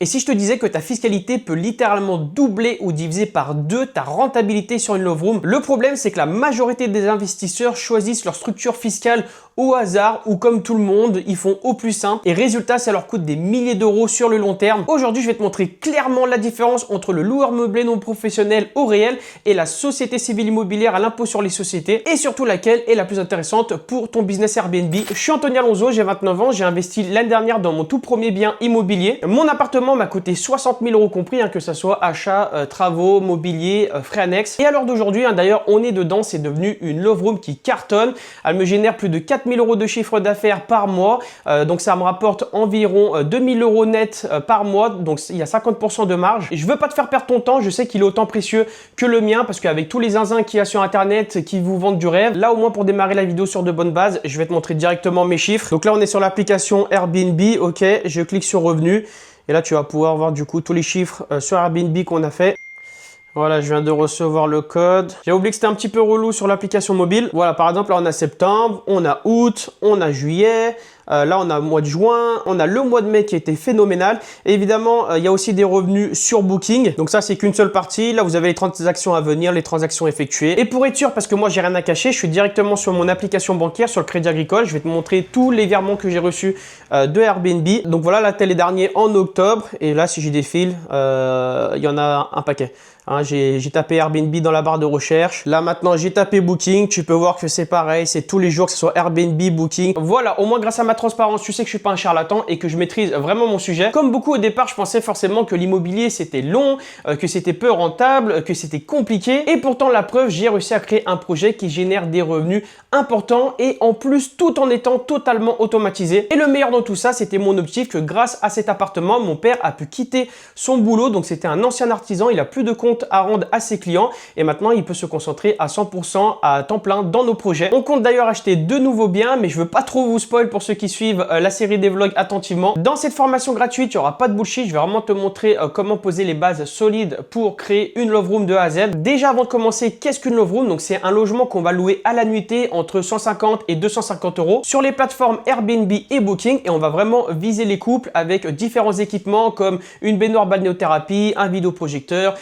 Et si je te disais que ta fiscalité peut littéralement doubler ou diviser par 2 ta rentabilité sur une love room? Le problème, c'est que la majorité des investisseurs choisissent leur structure fiscale au hasard ou comme tout le monde, ils font au plus simple et résultat, ça leur coûte des milliers d'euros sur le long terme. Aujourd'hui, je vais te montrer clairement la différence entre le loueur meublé non professionnel au réel et la société civile immobilière à l'impôt sur les sociétés et surtout laquelle est la plus intéressante pour ton business Airbnb. Je suis Anthony Alonso, j'ai 29 ans, j'ai investi l'année dernière dans mon tout premier bien immobilier. Mon appartement m'a coûté 60 000 euros compris, que ce soit achat, travaux, mobilier, frais annexes. Et à l'heure d'aujourd'hui, d'ailleurs, on est dedans, c'est devenu une love room qui cartonne. Elle me génère plus de 4 000 euros de chiffre d'affaires par mois. Donc ça me rapporte environ 2 000 euros net par mois. Donc il y a 50% de marge. Et je veux pas te faire perdre ton temps, je sais qu'il est autant précieux que le mien parce qu'avec tous les zinzins qu'il y a sur internet qui vous vendent du rêve, là au moins pour démarrer la vidéo sur de bonnes bases, je vais te montrer directement mes chiffres. Donc là on est sur l'application Airbnb, ok, je clique sur revenus. Et là, tu vas pouvoir voir du coup tous les chiffres sur Airbnb qu'on a fait. Voilà, je viens de recevoir le code. J'ai oublié que c'était un petit peu relou sur l'application mobile. Voilà, par exemple, là, on a septembre, on a août, on a juillet. Là, on a le mois de juin, on a le mois de mai qui a été phénoménal. Et évidemment, il y a aussi des revenus sur Booking. Donc ça, c'est qu'une seule partie. Là, vous avez les transactions à venir, les transactions effectuées. Et pour être sûr, parce que moi, j'ai rien à cacher, je suis directement sur mon application bancaire, sur le Crédit Agricole. Je vais te montrer tous les virements que j'ai reçus de Airbnb. Donc voilà, là, tel les derniers en octobre. Et là, si j'y défile, il y en a un paquet. J'ai tapé Airbnb dans la barre de recherche. Là, maintenant, j'ai tapé Booking. Tu peux voir que c'est pareil. C'est tous les jours, que ce soit Airbnb, Booking. Voilà, au moins, grâce à ma transparence, tu sais que je suis pas un charlatan et que je maîtrise vraiment mon sujet. Comme beaucoup au départ, je pensais forcément que l'immobilier c'était long, que c'était peu rentable, que c'était compliqué. Et pourtant, la preuve, j'ai réussi à créer un projet qui génère des revenus importants et en plus, tout en étant totalement automatisé. Et le meilleur dans tout ça, c'était mon objectif que grâce à cet appartement, mon père a pu quitter son boulot. Donc, c'était un ancien artisan. Il a plus de compte à rendre à ses clients et maintenant, il peut se concentrer à 100% à temps plein dans nos projets. On compte d'ailleurs acheter 2 nouveaux biens, mais je veux pas trop vous spoil pour ceux qui suivent la série des vlogs attentivement. Dans cette formation gratuite, il n'y aura pas de bullshit. Je vais vraiment te montrer comment poser les bases solides pour créer une love room de A à Z. Déjà, avant de commencer, qu'est-ce qu'une love room? Donc, c'est un logement qu'on va louer à la nuitée entre 150 et 250 euros sur les plateformes Airbnb et Booking. Et on va vraiment viser les couples avec différents équipements comme une baignoire balnéothérapie, un vidéoprojecteur,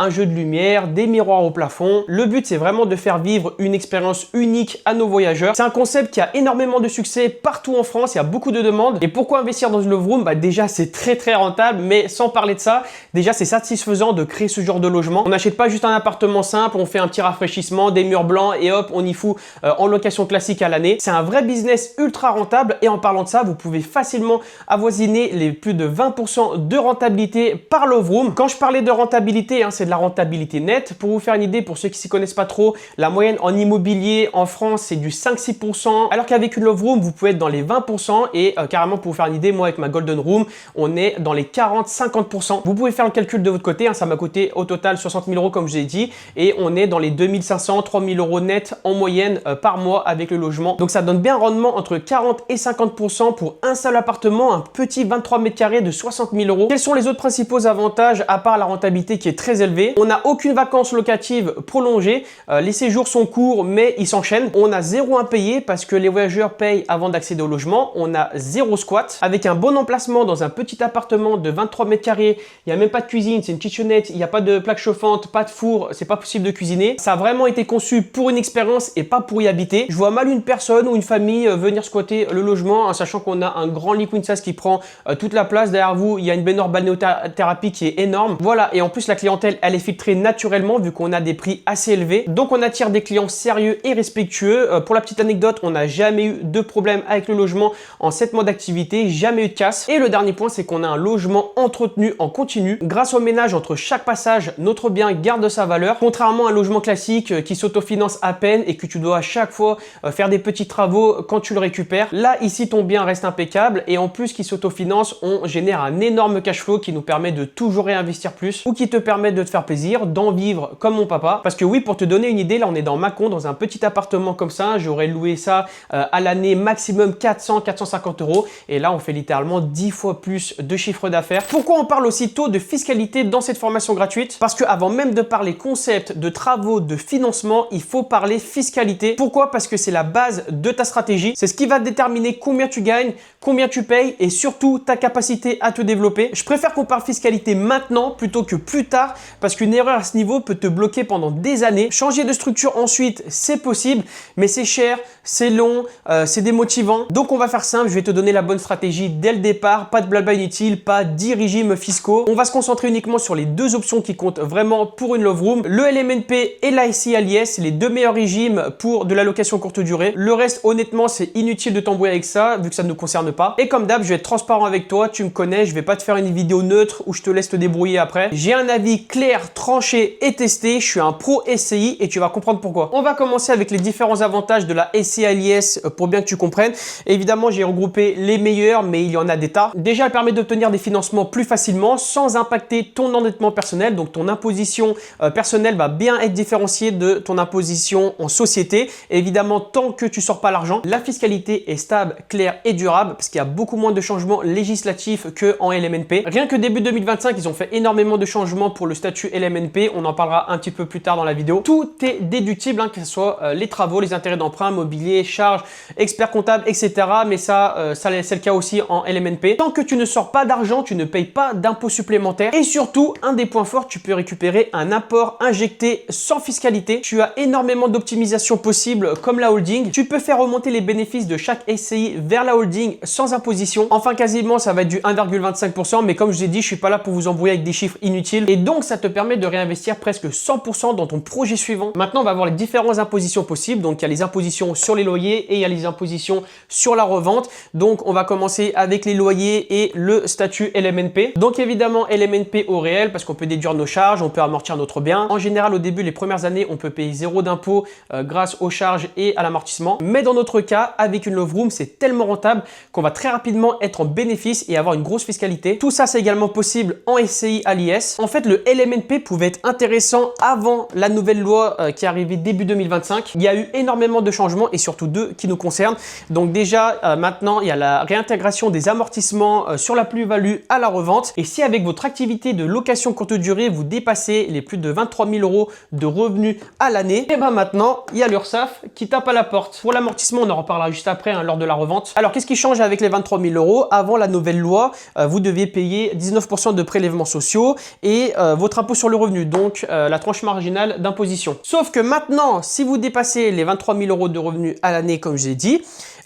un jeu de lumière, des miroirs au plafond. Le but, c'est vraiment de faire vivre une expérience unique à nos voyageurs. C'est un concept qui a énormément de succès partout en France, il y a beaucoup de demandes. Et pourquoi investir dans une love room? Déjà, c'est très rentable, mais sans parler de ça, déjà, c'est satisfaisant de créer ce genre de logement. On n'achète pas juste un appartement simple, on fait un petit rafraîchissement, des murs blancs et hop, on y fout en location classique à l'année. C'est un vrai business ultra rentable et en parlant de ça, vous pouvez facilement avoisiner les plus de 20% de rentabilité par love room. Quand je parlais de rentabilité, c'est de la rentabilité nette. Pour vous faire une idée, pour ceux qui s'y connaissent pas trop, la moyenne en immobilier en France, c'est du 5-6%, alors qu'avec une love room, vous pouvez être dans les 20% et carrément pour vous faire une idée, moi avec ma Golden Room, on est dans les 40-50%. Vous pouvez faire le calcul de votre côté, ça m'a coûté au total 60 000 euros comme je l'ai dit et on est dans les 2500-3000 euros net en moyenne par mois avec le logement. Donc ça donne bien un rendement entre 40 et 50% pour un seul appartement, un petit 23 mètres carrés de 60 000 euros. Quels sont les autres principaux avantages à part la rentabilité qui est très élevée? On n'a aucune vacance locative prolongée, les séjours sont courts mais ils s'enchaînent. On a 0 impayé parce que les voyageurs payent avant d'accéder au logement. On a 0 squat avec un bon emplacement dans un petit appartement de 23 mètres carrés. Il n'y a même pas de cuisine, c'est une kitchenette, il n'y a pas de plaque chauffante, pas de four, c'est pas possible de cuisiner. Ça a vraiment été conçu pour une expérience et pas pour y habiter. Je vois mal une personne ou une famille venir squatter le logement en sachant qu'on a un grand lit queen size qui prend toute la place. Derrière vous, il y a une baignoire balnéothérapie qui est énorme. Voilà, et en plus la clientèle, elle est filtrée naturellement vu qu'on a des prix assez élevés. Donc on attire des clients sérieux et respectueux. Pour la petite anecdote, on n'a jamais eu de problème avec le logement en 7 mois d'activité, jamais eu de casse. Et le dernier point, c'est qu'on a un logement entretenu en continu. Grâce au ménage entre chaque passage, notre bien garde sa valeur. Contrairement à un logement classique qui s'autofinance à peine et que tu dois à chaque fois faire des petits travaux quand tu le récupères. Là, ici, ton bien reste impeccable et en plus qui s'autofinance, on génère un énorme cash flow qui nous permet de toujours réinvestir plus ou qui te permet de te faire plaisir, d'en vivre comme mon papa. Parce que oui, pour te donner une idée, là on est dans Mâcon, dans un petit appartement comme ça, j'aurais loué ça à l'année maximum 400-450 euros. Et là on fait littéralement 10 fois plus de chiffre d'affaires. Pourquoi on parle aussitôt de fiscalité dans cette formation gratuite? Parce qu'avant même de parler concept, de travaux, de financement, il faut parler fiscalité. Pourquoi? Parce que c'est la base de ta stratégie. C'est ce qui va déterminer combien tu gagnes, combien tu payes et surtout ta capacité à te développer. Je préfère qu'on parle fiscalité maintenant plutôt que plus tard parce qu'une erreur à ce niveau peut te bloquer pendant des années. Changer de structure ensuite, c'est possible, mais c'est cher, c'est long, c'est démotivant. Donc on va faire simple, je vais te donner la bonne stratégie dès le départ, pas de blabla inutile, pas 10 régimes fiscaux. On va se concentrer uniquement sur les deux options qui comptent vraiment pour une Love Room, le LMNP et la SCI à l'IS, les deux meilleurs régimes pour de la location courte durée. Le reste, honnêtement, c'est inutile de t'embrouiller avec ça vu que ça ne nous concerne pas. Et comme d'hab, je vais être transparent avec toi, tu me connais, je vais pas te faire une vidéo neutre où je te laisse te débrouiller après. J'ai un avis clair, tranché et testé, je suis un pro SCI et tu vas comprendre pourquoi. On va commencer avec les différents avantages de la SCI à l'IS pour bien que tu comprennes. Évidemment, j'ai regroupé les meilleurs, mais il y en a des tas. Déjà, elle permet d'obtenir des financements plus facilement sans impacter ton endettement personnel. Donc, ton imposition personnelle va bien être différenciée de ton imposition en société. Et évidemment, tant que tu sors pas l'argent, la fiscalité est stable, claire et durable parce qu'il y a beaucoup moins de changements législatifs qu'en LMNP. Rien que début 2025, ils ont fait énormément de changements pour le statut LMNP. On en parlera un petit peu plus tard dans la vidéo. Tout est déductible, que ce soit les travaux, les intérêts d'emprunt, mobilier, charges, expert comptable, etc. Mais ça c'est le cas aussi en LMNP. Tant que tu ne sors pas d'argent, tu ne payes pas d'impôts supplémentaires. Et surtout, un des points forts, tu peux récupérer un apport injecté sans fiscalité. Tu as énormément d'optimisation possible comme la holding. Tu peux faire remonter les bénéfices de chaque SCI vers la holding sans imposition. Enfin, quasiment, ça va être du 1,25%. Mais comme je vous ai dit, je suis pas là pour vous embrouiller avec des chiffres inutiles. Et donc, ça te permet de réinvestir presque 100% dans ton projet suivant. Maintenant, on va voir les différentes impositions possibles. Donc, il y a les impositions sur les loyers et il y a les impositions sur la revente. Donc, on va commencer avec les loyers et le statut LMNP. Donc, évidemment, LMNP au réel parce qu'on peut déduire nos charges, on peut amortir notre bien. En général, au début, les premières années, on peut payer 0 d'impôt grâce aux charges et à l'amortissement. Mais dans notre cas, avec une Love Room, c'est tellement rentable qu'on va très rapidement être en bénéfice et avoir une grosse fiscalité. Tout ça, c'est également possible en SCI à l'IS. En fait, le LMNP pouvait être intéressant avant la nouvelle loi qui est arrivée début 2025. Il y a eu énormément de changements et surtout deux qui nous concernent. Donc déjà, maintenant, il y a la réintégration des amortissements sur la plus-value à la revente. Et si avec votre activité de location courte durée, vous dépassez les plus de 23 000 euros de revenus à l'année, et bien maintenant, il y a l'URSSAF qui tape à la porte. Pour l'amortissement, on en reparlera juste après lors de la revente. Alors, qu'est-ce qui change avec les 23 000 euros? Avant la nouvelle loi, vous deviez payer 19% de prélèvements sociaux et votre impôt sur le revenu, donc la tranche marginale d'imposition. Sauf que maintenant, si vous dépassez les 23 000 euros de revenus à l'année, comme je l'ai dit,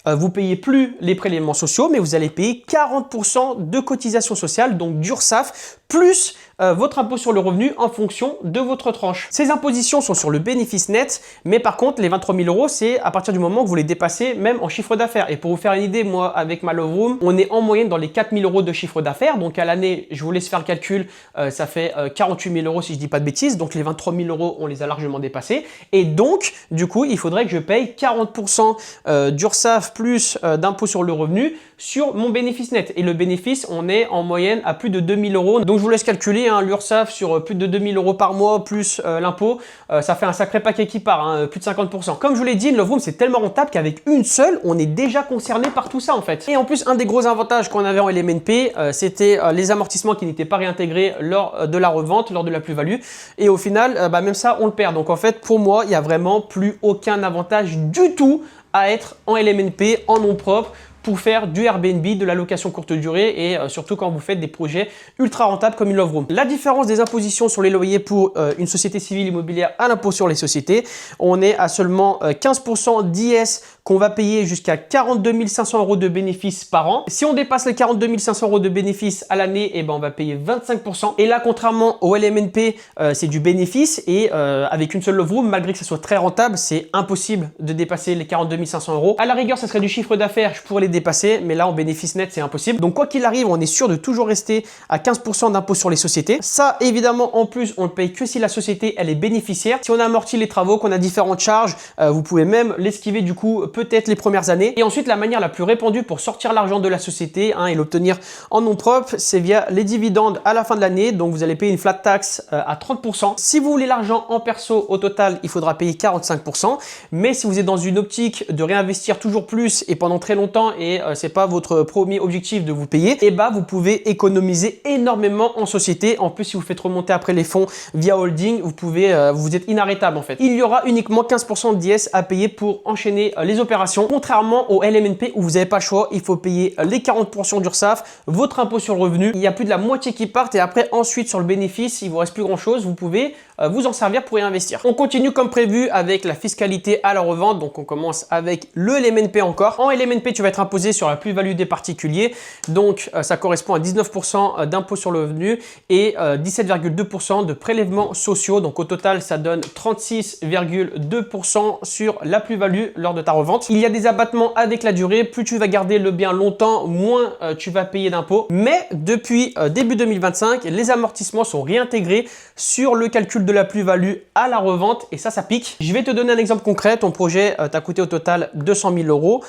vous payez plus les prélèvements sociaux, mais vous allez payer 40% de cotisation sociale, donc d'URSSAF, plus votre impôt sur le revenu en fonction de votre tranche. Ces impositions sont sur le bénéfice net, mais par contre, les 23 000 euros, c'est à partir du moment que vous les dépassez, même en chiffre d'affaires. Et pour vous faire une idée, moi, avec ma Love Room, on est en moyenne dans les 4 000 euros de chiffre d'affaires. Donc, à l'année, je vous laisse faire le calcul, ça fait 48 000 euros si je dis pas de bêtises. Donc, les 23 000 euros, on les a largement dépassés. Et donc, du coup, il faudrait que je paye 40% d'URSSAF plus d'impôt sur le revenu sur mon bénéfice net. Et le bénéfice, on est en moyenne à plus de 2 000 euros. Donc, je vous laisse calculer l'URSSAF sur plus de 2 000 euros par mois plus l'impôt. Ça fait un sacré paquet qui part, plus de 50%. Comme je vous l'ai dit, une Love Room, c'est tellement rentable qu'avec une seule, on est déjà concerné par tout ça en fait. Et en plus, un des gros avantages qu'on avait en LMNP, c'était les amortissements qui n'étaient pas réintégrés lors de la revente, lors de la plus-value. Et au final, même ça, on le perd. Donc en fait, pour moi, il n'y a vraiment plus aucun avantage du tout à être en LMNP, en nom propre, pour faire du Airbnb, de la location courte durée et surtout quand vous faites des projets ultra rentables comme une Love Room. La différence des impositions sur les loyers pour une société civile immobilière à l'impôt sur les sociétés, on est à seulement 15% d'IS qu'on va payer jusqu'à 42 500 euros de bénéfices par an. Si on dépasse les 42 500 euros de bénéfices à l'année, eh ben on va payer 25%. Et là, contrairement au LMNP, c'est du bénéfice et avec une seule Love Room, malgré que ça soit très rentable, c'est impossible de dépasser les 42 500 euros. À la rigueur, ça serait du chiffre d'affaires, je pourrais les dépasser, mais là en bénéfice net c'est impossible. Donc quoi qu'il arrive, on est sûr de toujours rester à 15% d'impôt sur les sociétés. Ça évidemment en plus on ne paye que si la société elle est bénéficiaire. Si on a amorti les travaux, qu'on a différentes charges, vous pouvez même l'esquiver du coup peut-être les premières années. Et ensuite, la manière la plus répandue pour sortir l'argent de la société et l'obtenir en nom propre, c'est via les dividendes à la fin de l'année. Donc, vous allez payer une flat tax à 30%. Si vous voulez l'argent en perso, au total, il faudra payer 45%. Mais si vous êtes dans une optique de réinvestir toujours plus et pendant très longtemps et c'est pas votre premier objectif de vous payer, et bah vous pouvez économiser énormément en société. En plus, si vous faites remonter après les fonds via holding, vous êtes inarrêtable en fait. Il y aura uniquement 15% d'IS à payer pour enchaîner les opérations, contrairement au LMNP où vous n'avez pas le choix, il faut payer les 40% d'URSSAF, votre impôt sur le revenu. Il y a plus de la moitié qui partent et après ensuite sur le bénéfice, il vous reste plus grand chose, vous pouvez vous en servir pour y investir. On continue comme prévu avec la fiscalité à la revente. Donc on commence avec le LMNP encore. En LMNP, tu vas être imposé sur la plus-value des particuliers. Donc ça correspond à 19% d'impôt sur le revenu et 17,2% de prélèvements sociaux. Donc au total, ça donne 36,2% sur la plus-value lors de ta revente. Il y a des abattements avec la durée. Plus tu vas garder le bien longtemps, moins tu vas payer d'impôts. Mais depuis début 2025, les amortissements sont réintégrés sur le calcul de la plus-value à la revente et ça pique. Je vais te donner un exemple concret. Ton projet t'a coûté au total 200 000 euros.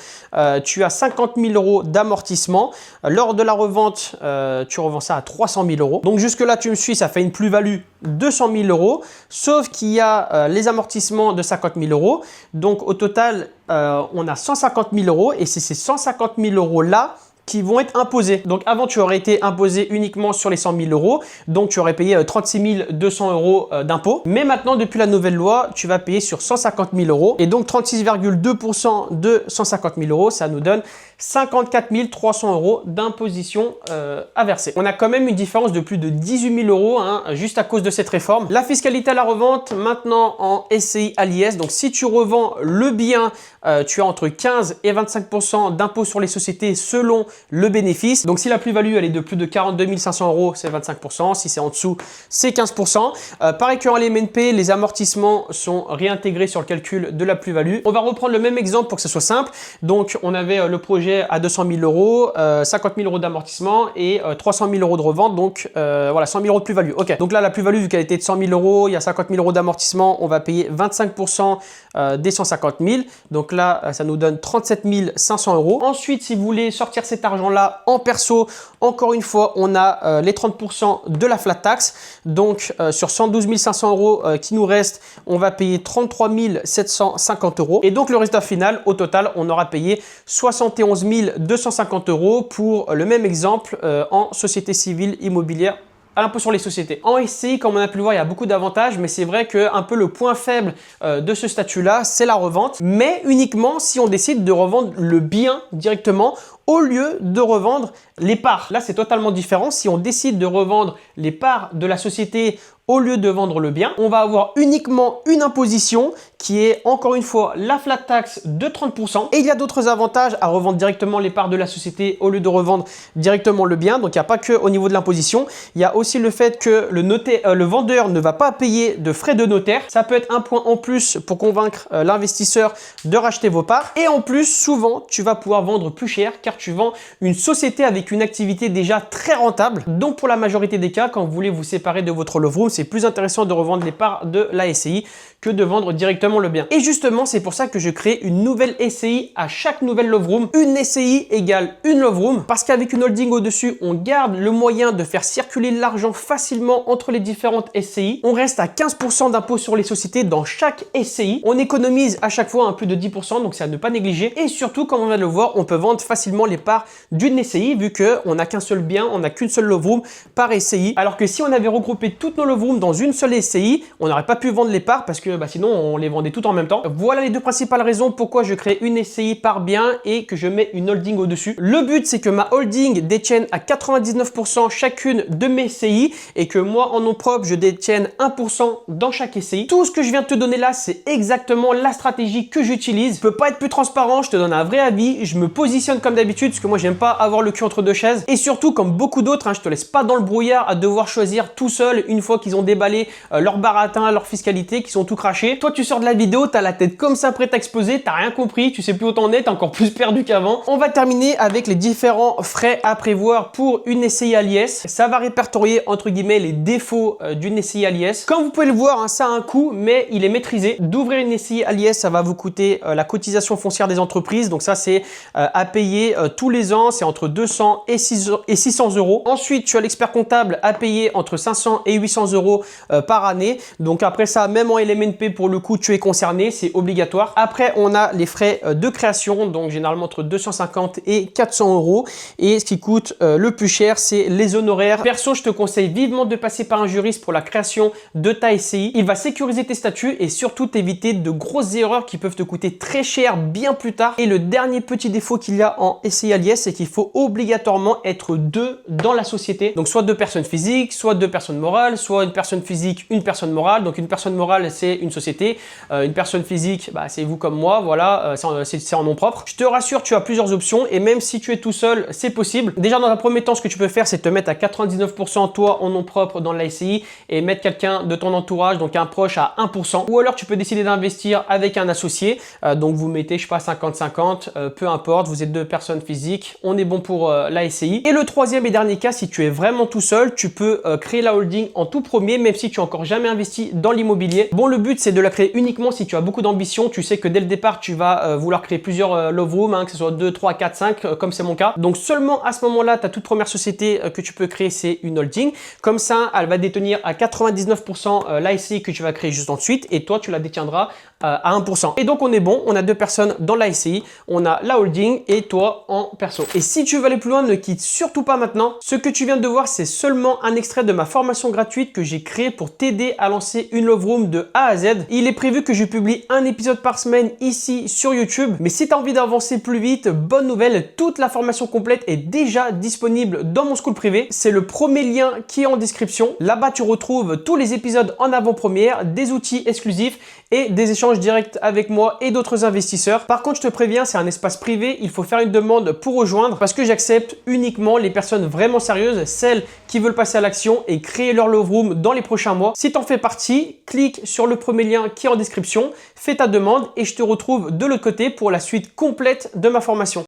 Tu as 50 000 euros d'amortissement. Lors de la revente, tu revends ça à 300 000 euros. Donc jusque-là, tu me suis, ça fait une plus-value 200 000 euros, sauf qu'il y a les amortissements de 50 000 euros. Donc au total, on a 150 000 euros et c'est ces 150 000 euros-là qui vont être imposés. Donc avant, tu aurais été imposé uniquement sur les 100 000 euros. Donc tu aurais payé 36 200 euros d'impôts. Mais maintenant, depuis la nouvelle loi, tu vas payer sur 150 000 euros. Et donc 36,2% de 150 000 euros, ça nous donne 54 300 euros d'imposition à verser. On a quand même une différence de plus de 18 000 euros juste à cause de cette réforme. La fiscalité à la revente, maintenant en SCI à l'IS. Donc si tu revends le bien, tu as entre 15 et 25% d'impôt sur les sociétés selon le bénéfice. Donc si la plus-value elle est de plus de 42 500 euros, c'est 25%. Si c'est en dessous, c'est 15%. Pareil qu'en LMNP, les amortissements sont réintégrés sur le calcul de la plus-value. On va reprendre le même exemple pour que ce soit simple. Donc on avait le projet à 200 000 euros, 50 000 euros d'amortissement et 300 000 euros de revente. Donc voilà, 100 000 euros de plus-value. Ok. Donc là, la plus-value, vu qu'elle était de 100 000 euros, il y a 50 000 euros d'amortissement, on va payer 25% des 150 000. Donc là, ça nous donne 37 500 euros. Ensuite, si vous voulez sortir cet argent-là en perso, encore une fois, on a les 30% de la flat tax. Donc sur 112 500 euros qui nous reste, on va payer 33 750 euros. Et donc le résultat final, au total, on aura payé 71 250 euros pour le même exemple en société civile immobilière à l'impôt sur les sociétés. En SCI, comme on a pu le voir, il y a beaucoup d'avantages, mais c'est vrai que un peu le point faible de ce statut-là, c'est la revente, mais uniquement si on décide de revendre le bien directement au lieu de revendre les parts. Là, c'est totalement différent. Si on décide de revendre les parts de la société au lieu de vendre le bien, on va avoir uniquement une imposition qui est encore une fois la flat tax de 30%. Et il y a d'autres avantages à revendre directement les parts de la société au lieu de revendre directement le bien. Donc, il n'y a pas que au niveau de l'imposition. Il y a aussi le fait que le vendeur ne va pas payer de frais de notaire. Ça peut être un point en plus pour convaincre l'investisseur de racheter vos parts. Et en plus, souvent, tu vas pouvoir vendre plus cher car tu vends une société avec une activité déjà très rentable. Donc, pour la majorité des cas, quand vous voulez vous séparer de votre love room, c'est plus intéressant de revendre les parts de la SCI que de vendre directement le bien. Et justement, c'est pour ça que je crée une nouvelle SCI à chaque nouvelle love room. Une SCI égale une love room parce qu'avec une holding au-dessus, on garde le moyen de faire circuler l'argent facilement entre les différentes SCI. On reste à 15% d'impôt sur les sociétés dans chaque SCI. On économise à chaque fois un plus de 10%, donc c'est à ne pas négliger. Et surtout, comme on vient de le voir, on peut vendre facilement les parts d'une SCI vu qu'on n'a qu'un seul bien, on n'a qu'une seule love room par SCI. Alors que si on avait regroupé toutes nos love rooms dans une seule SCI, on n'aurait pas pu vendre les parts parce que sinon on les vendait toutes en même temps. Voilà les deux principales raisons pourquoi je crée une SCI par bien et que je mets une holding au-dessus. Le but, c'est que ma holding détienne à 99% chacune de mes SCI et que moi, en nom propre, je détienne 1% dans chaque SCI. Tout ce que je viens de te donner là, c'est exactement la stratégie que j'utilise. Je peux pas être plus transparent, je te donne un vrai avis, je me positionne comme d'habitude parce que moi, j'aime pas avoir le cul entre deux chaises. Et surtout, comme beaucoup d'autres, je te laisse pas dans le brouillard à devoir choisir tout seul une fois qu'ils ont déballé leur baratin, leur fiscalité, qui sont tout crachés. Toi, tu sors de la vidéo, tu as la tête comme ça prête à exploser, tu rien compris, tu sais plus où t'en es, tu es encore plus perdu qu'avant. On va terminer avec les différents frais à prévoir pour une SCI à l'IS. Ça va répertorier entre guillemets les défauts d'une SCI à l'IS. Comme vous pouvez le voir, hein, ça a un coût, mais il est maîtrisé. D'ouvrir une SCI à l'IS, ça va vous coûter la cotisation foncière des entreprises. Donc ça, c'est à payer tous les ans. C'est entre 200 et 600 euros. Ensuite, tu as l'expert comptable à payer entre 500 et 800 euros par année. Donc après ça, même en LMNP, pour le coup, tu es concerné. C'est obligatoire. Après, on a les frais de création. Donc généralement entre 250 et 400 euros. Et ce qui coûte le plus cher, c'est les honoraires. Perso, je te conseille vivement de passer par un juriste pour la création de ta SCI. Il va sécuriser tes statuts et surtout t'éviter de grosses erreurs qui peuvent te coûter très cher bien plus tard. Et le dernier petit défaut qu'il y a en SCI à l'IS, c'est qu'il faut obligatoirement être deux dans la société. Donc soit deux personnes physiques, soit deux personnes morales, soit une personne physique, une personne morale. Donc une personne morale, c'est une société. Une personne physique, bah, c'est vous comme moi, voilà, c'est en nom propre. Je te rassure, tu as plusieurs options et même si tu es tout seul, c'est possible. Déjà, dans un premier temps, ce que tu peux faire, c'est te mettre à 99% toi en nom propre dans la SCI et mettre quelqu'un de ton entourage, donc un proche, à 1%. Ou alors, tu peux décider d'investir avec un associé. Donc, vous mettez, je sais pas, 50-50, peu importe, vous êtes deux personnes physiques, on est bon pour la SCI. Et le troisième et dernier cas, si tu es vraiment tout seul, tu peux créer la holding en tout premier, même si tu n'as encore jamais investi dans l'immobilier. Bon, le but, c'est de la créer uniquement si tu as beaucoup d'ambition. Tu sais que dès le départ, tu vas vouloir créer plusieurs love rooms, hein, que ce soit 2, 3, 4, 5, comme c'est mon cas. Donc, seulement à ce moment-là, ta toute première société que tu peux créer, c'est une holding. Comme ça, elle va détenir à 99% la SCI que tu vas créer juste ensuite et toi, tu la détiendras à 1%. Et donc, on est bon. On a deux personnes dans la SCI. On a la holding et toi en perso. Et si tu veux aller plus loin, ne quitte surtout pas maintenant. Ce que tu viens de voir, c'est seulement un extrait de ma formation gratuite que j'ai créée pour t'aider à lancer une love room de A à Z. Il est prévu que je publie un épisode par semaine ici sur YouTube. Mais si tu as envie d'avancer plus vite, bonne nouvelle, toute la formation complète est déjà disponible dans mon school privé. C'est le premier lien qui est en description. Là-bas, tu retrouves tous les épisodes en avant-première, des outils exclusifs et des échanges directs avec moi et d'autres investisseurs. Par contre, je te préviens, c'est un espace privé. Il faut faire une demande pour rejoindre parce que j'accepte uniquement les personnes vraiment sérieuses, celles qui veulent passer à l'action et créer leur love room dans les prochains mois. Si tu en fais partie, clique sur le premier lien qui est en description, fais ta demande et je te retrouve de l'autre côté pour la suite complète de ma formation.